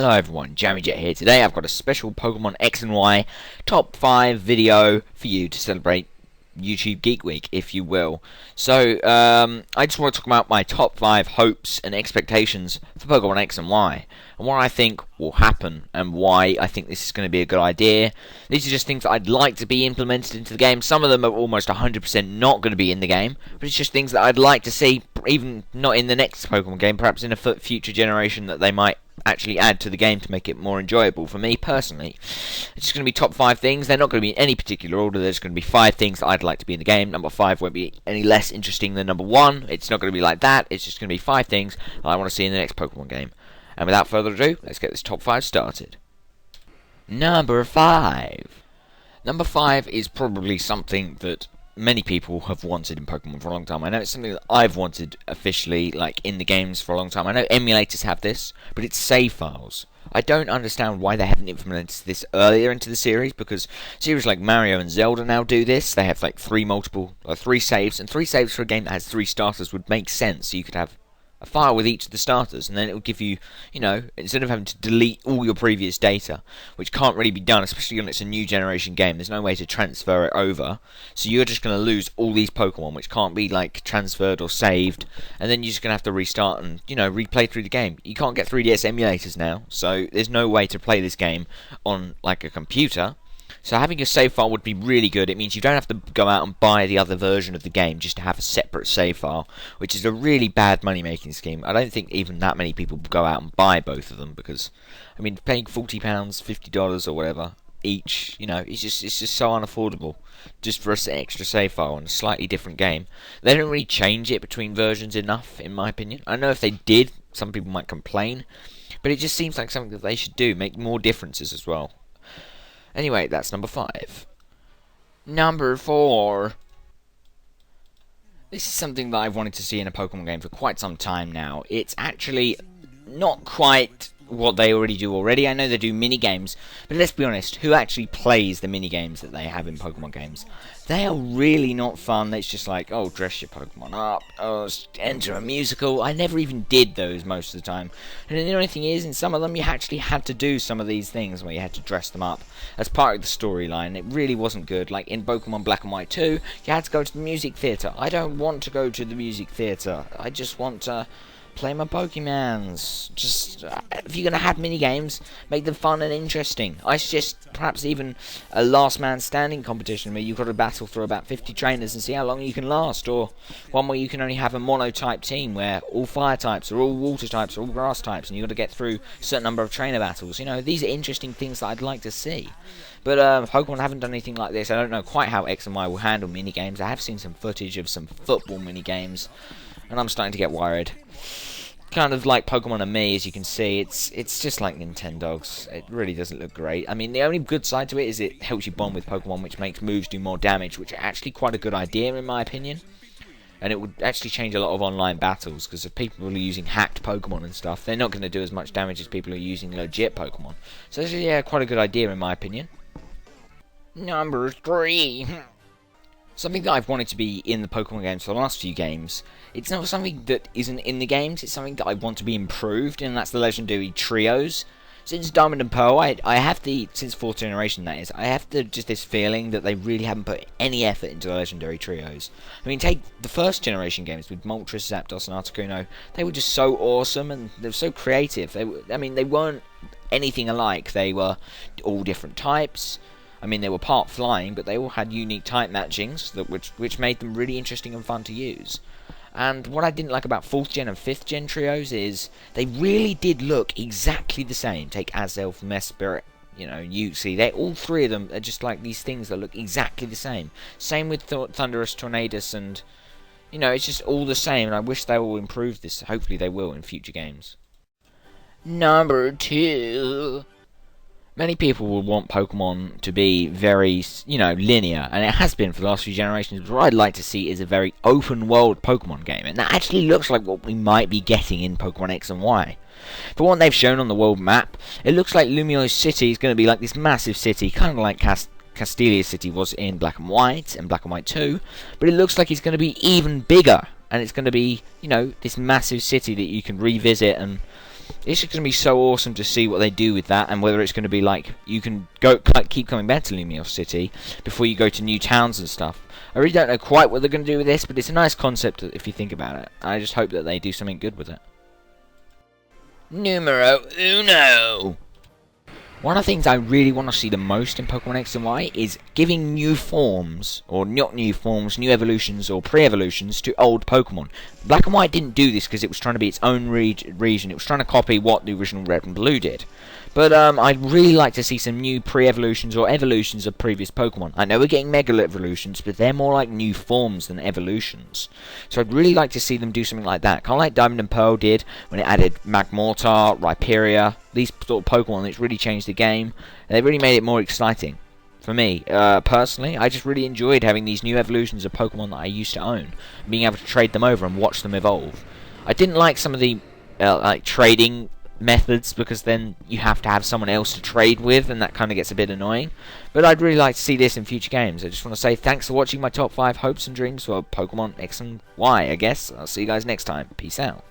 Hello everyone, JammyJet here. Today I've got a special Pokemon X and Y top 5 video for you to celebrate YouTube Geek Week, if you will. So, I just want to talk about my top 5 hopes and expectations for Pokemon X and Y, and what I think will happen, and why I think this is going to be a good idea. These are just things that I'd like to be implemented into the game. Some of them are almost 100% not going to be in the game, but it's just things that I'd like to see, even not in the next Pokemon game, perhaps in a future generation that they might actually add to the game to make it more enjoyable for me personally. It's just going to be top 5 things. They're not going to be in any particular order. There's going to be 5 things that I'd like to be in the game. Number 5 won't be any less interesting than number 1. It's not going to be like that. It's just going to be 5 things that I want to see in the next Pokemon game. And without further ado, let's get this top 5 started. Number 5. Number 5 is probably something that many people have wanted in Pokemon for a long time. I know it's something that I've wanted officially, like, in the games for a long time. I know emulators have this, but it's save files. I don't understand why they haven't implemented this earlier into the series, because series like Mario and Zelda now do this. They have, like, 3 saves, and 3 saves for a game that has 3 starters would make sense. So you could have a file with each of the starters, and then it will give you, you know, instead of having to delete all your previous data, which can't really be done, especially when it's a new generation game. There's no way to transfer it over, so you're just going to lose all these Pokemon, which can't be, like, transferred or saved, and then you're just going to have to restart and, you know, replay through the game. You can't get 3DS emulators now, so there's no way to play this game on, like, a computer. So having a save file would be really good. It means you don't have to go out and buy the other version of the game just to have a separate save file, which is a really bad money-making scheme. I don't think even that many people go out and buy both of them, because, I mean, paying £40, $50 or whatever each, you know, it's just so unaffordable just for an extra save file in a slightly different game. They don't really change it between versions enough, in my opinion. I know if they did, some people might complain, but it just seems like something that they should do, make more differences as well. Anyway, that's number 5. Number 4. This is something that I've wanted to see in a Pokemon game for quite some time now. It's actually not quite what they already do already. I know they do mini-games, but let's be honest, who actually plays the mini-games that they have in Pokemon games? They are really not fun. It's just like, oh, dress your Pokemon up, oh, enter a musical. I never even did those most of the time. And the only thing is, in some of them, you actually had to do some of these things where you had to dress them up as part of the storyline. It really wasn't good. Like in Pokemon Black and White 2, you had to go to the music theatre. I don't want to go to the music theatre. I just want to play my Pokemons. Just, if you're going to have mini-games, make them fun and interesting. I suggest perhaps even a last man standing competition where you've got to battle through about 50 trainers and see how long you can last, or one where you can only have a mono-type team where all fire types, or all water types, or all grass types, and you've got to get through a certain number of trainer battles. You know, these are interesting things that I'd like to see. But Pokemon haven't done anything like this. I don't know quite how X and Y will handle mini-games. I have seen some footage of some football mini-games, and I'm starting to get worried. Kind of like Pokemon and me, as you can see, it's just like Nintendogs. It really doesn't look great. I mean, the only good side to it is it helps you bond with Pokemon, which makes moves do more damage, which is actually quite a good idea in my opinion. And it would actually change a lot of online battles, because if people are using hacked Pokemon and stuff, they're not going to do as much damage as people who are using legit Pokemon. So this is, yeah, quite a good idea in my opinion. Number 3. Something that I've wanted to be in the Pokemon games for the last few games. It's not something that isn't in the games, it's something that I want to be improved, and that's the Legendary Trios. Since Diamond and Pearl, I have since 4th generation that is, I have just this feeling that they really haven't put any effort into the Legendary Trios. I mean, take the 1st generation games with Moltres, Zapdos and Articuno. They were just so awesome, and they were so creative. They weren't anything alike. They were all different types. I mean, they were part flying, but they all had unique type matchings, which made them really interesting and fun to use. And what I didn't like about 4th gen and 5th gen trios is they really did look exactly the same. Take Azelf, Mesprit, you know, Uxie. All 3 of them are just like these things that look exactly the same. Same with Thundurus, Tornadus, and, you know, it's just all the same. And I wish they will improve this. Hopefully they will in future games. Number 2. Many people will want Pokemon to be very, you know, linear, and it has been for the last few generations, but what I'd like to see is a very open-world Pokemon game, and that actually looks like what we might be getting in Pokemon X and Y. For what they've shown on the world map, it looks like Lumos City is going to be like this massive city, kind of like Castelia City was in Black and White, and Black and White 2, but it looks like it's going to be even bigger, and it's going to be, you know, this massive city that you can revisit and It's just going to be so awesome to see what they do with that, and whether it's going to be like you can keep coming back to Lumiose City before you go to new towns and stuff. I really don't know quite what they're going to do with this, but it's a nice concept if you think about it. I just hope that they do something good with it. Numero uno. One of the things I really want to see the most in Pokemon X and Y is giving new forms, or not new forms, new evolutions or pre-evolutions to old Pokemon. Black and White didn't do this because it was trying to be its own region. It was trying to copy what the original Red and Blue did. But I'd really like to see some new pre-evolutions or evolutions of previous Pokemon. I know we're getting Mega Evolutions, but they're more like new forms than evolutions. So I'd really like to see them do something like that. Kind of like Diamond and Pearl did when it added Magmortar, Rhyperior, these sort of Pokemon. It's really changed the game. And they really made it more exciting. For me, personally, I just really enjoyed having these new evolutions of Pokemon that I used to own. Being able to trade them over and watch them evolve. I didn't like some of the like trading methods, because then you have to have someone else to trade with, and that kind of gets a bit annoying. But I'd really like to see this in future games. I just want to say thanks for watching my top 5 hopes and dreams for Pokemon X and Y, I guess. I'll see you guys next time. Peace out.